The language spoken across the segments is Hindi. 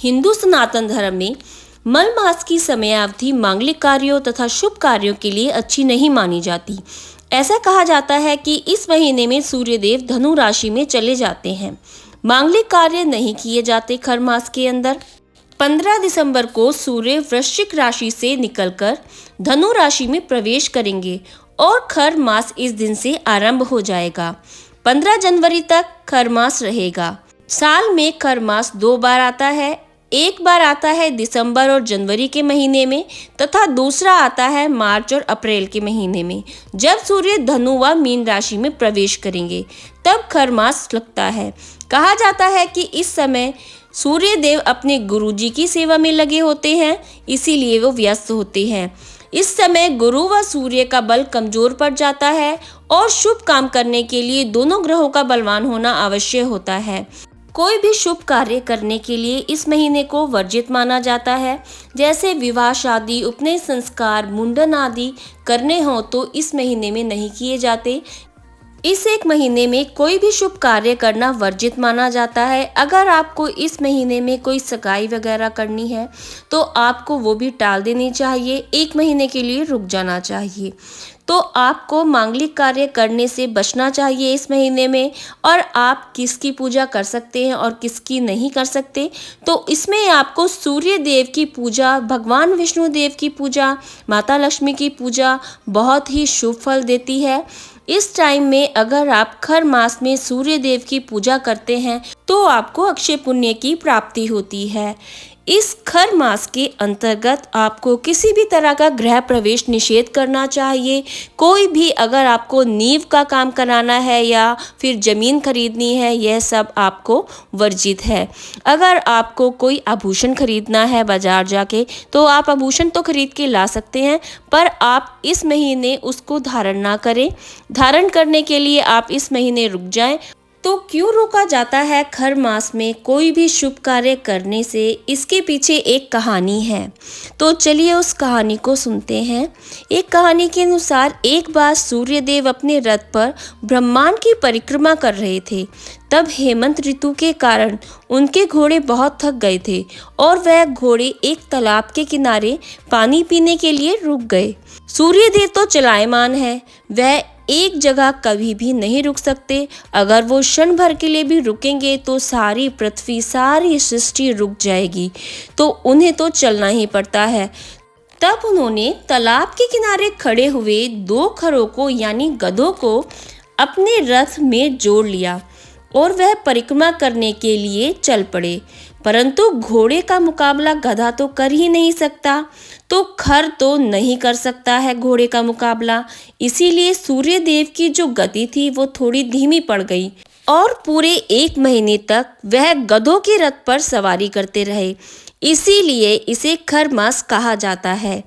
हिंदू सनातन धर्म में मल मास की समयावधि मांगलिक कार्यों तथा शुभ कार्यों के लिए अच्छी नहीं मानी जाती। ऐसा कहा जाता है कि इस महीने में सूर्यदेव धनु राशि में चले जाते हैं। मांगलिक कार्य नहीं किए जाते खर मास के अंदर। 15 दिसंबर को सूर्य वृश्चिक राशि से निकलकर धनु राशि में प्रवेश करेंगे और खर मास इस दिन से आरंभ हो जाएगा। 15 जनवरी तक खर मास रहेगा। साल में खर मास 2 बार आता है। एक बार आता है दिसंबर और जनवरी के महीने में तथा दूसरा आता है मार्च और अप्रैल के महीने में, जब सूर्य धनु व मीन राशि में प्रवेश करेंगे तब खर मास लगता है। कहा जाता है कि इस समय सूर्य देव अपने गुरुजी की सेवा में लगे होते हैं, इसीलिए वो व्यस्त होते हैं। इस समय गुरु व सूर्य का बल कमजोर पड़ जाता है और शुभ काम करने के लिए दोनों ग्रहों का बलवान होना आवश्यक होता है। कोई भी शुभ कार्य करने के लिए इस महीने को वर्जित माना जाता है। जैसे विवाह, शादी, उपनयन संस्कार, मुंडन आदि करने हो तो इस महीने में नहीं किए जाते। इस एक महीने में कोई भी शुभ कार्य करना वर्जित माना जाता है। अगर आपको इस महीने में कोई सगाई वगैरह करनी है तो आपको वो भी टाल देनी चाहिए, एक महीने के लिए रुक जाना चाहिए। तो आपको मांगलिक कार्य करने से बचना चाहिए इस महीने में। और आप किसकी पूजा कर सकते हैं और किसकी नहीं कर सकते, तो इसमें आपको सूर्य देव की पूजा, भगवान विष्णु देव की पूजा, माता लक्ष्मी की पूजा बहुत ही शुभ फल देती है। इस टाइम में अगर आप खर मास में सूर्य देव की पूजा करते हैं तो आपको अक्षय पुण्य की प्राप्ति होती है। इस खर मास के अंतर्गत आपको किसी भी तरह का गृह प्रवेश निषेध करना चाहिए। कोई भी अगर आपको नींव का काम कराना है या फिर ज़मीन खरीदनी है, यह सब आपको वर्जित है। अगर आपको कोई आभूषण खरीदना है बाजार जाके तो आप आभूषण तो खरीद के ला सकते हैं, पर आप इस महीने उसको धारण ना करें। धारण करने के लिए आप इस महीने रुक जाएं। तो क्यों रोका जाता है खर मास में कोई भी शुभ कार्य करने से, इसके पीछे एक कहानी है। तो चलिए उस कहानी को सुनते हैं। एक कहानी के अनुसार एक बार सूर्यदेव अपने रथ पर ब्रह्मांड की परिक्रमा कर रहे थे। तब हेमंत ऋतु के कारण उनके घोड़े बहुत थक गए थे और वह घोड़े एक तालाब के किनारे पानी पीने के लिए रुक गए। सूर्यदेव तो चलायमान है, वह एक जगह कभी भी नहीं रुक सकते। अगर वो क्षण भर के लिए भी रुकेंगे तो सारी पृथ्वी, सारी सृष्टि रुक जाएगी, तो उन्हें तो चलना ही पड़ता है। तब उन्होंने तालाब के किनारे खड़े हुए 2 खरों को यानी गधों को अपने रथ में जोड़ लिया और वह परिक्रमा करने के लिए चल पड़े। परंतु घोड़े का मुकाबला गधा तो कर ही नहीं सकता, तो खर तो नहीं कर सकता है घोड़े का मुकाबला। इसीलिए सूर्यदेव की जो गति थी वो थोड़ी धीमी पड़ गई और पूरे 1 महीने तक वह गधों के रथ पर सवारी करते रहे। इसीलिए इसे खर मास कहा जाता है।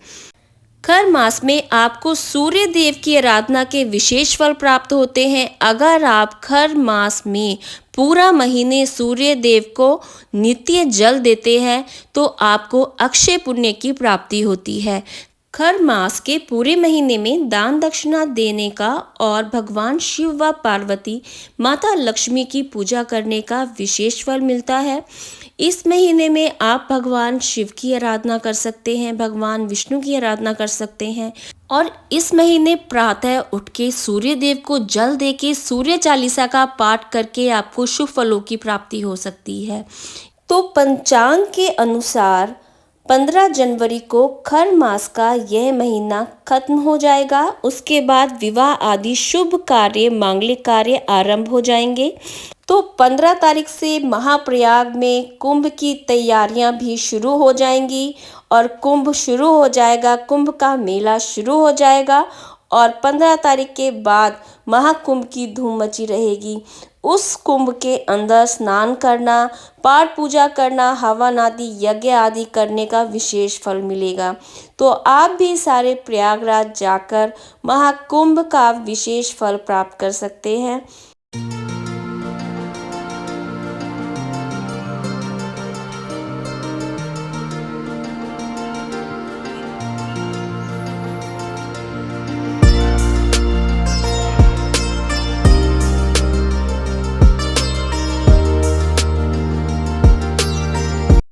खर मास में आपको सूर्य देव की आराधना के विशेष फल प्राप्त होते हैं। अगर आप खर मास में पूरा महीने सूर्य देव को नित्य जल देते हैं तो आपको अक्षय पुण्य की प्राप्ति होती है। खर मास के पूरे महीने में दान दक्षिणा देने का और भगवान शिव व पार्वती, माता लक्ष्मी की पूजा करने का विशेष फल मिलता है। इस महीने में आप भगवान शिव की आराधना कर सकते हैं, भगवान विष्णु की आराधना कर सकते हैं और इस महीने प्रातः उठ के सूर्य देव को जल दे के सूर्य चालीसा का पाठ करके आपको शुभ फलों की प्राप्ति हो सकती है। तो पंचांग के अनुसार 15 जनवरी को खर मास का यह महीना खत्म हो जाएगा। उसके बाद विवाह आदि शुभ कार्य, मांगलिक कार्य आरंभ हो जाएंगे। तो 15 तारीख से महाप्रयाग में कुंभ की तैयारियां भी शुरू हो जाएंगी और कुंभ शुरू हो जाएगा, कुंभ का मेला शुरू हो जाएगा और 15 तारीख के बाद महाकुंभ की धूम मची रहेगी। उस कुंभ के अंदर स्नान करना, पाठ पूजा करना, हवन आदि, यज्ञ आदि करने का विशेष फल मिलेगा। तो आप भी सारे प्रयागराज जाकर महाकुंभ का विशेष फल प्राप्त कर सकते हैं।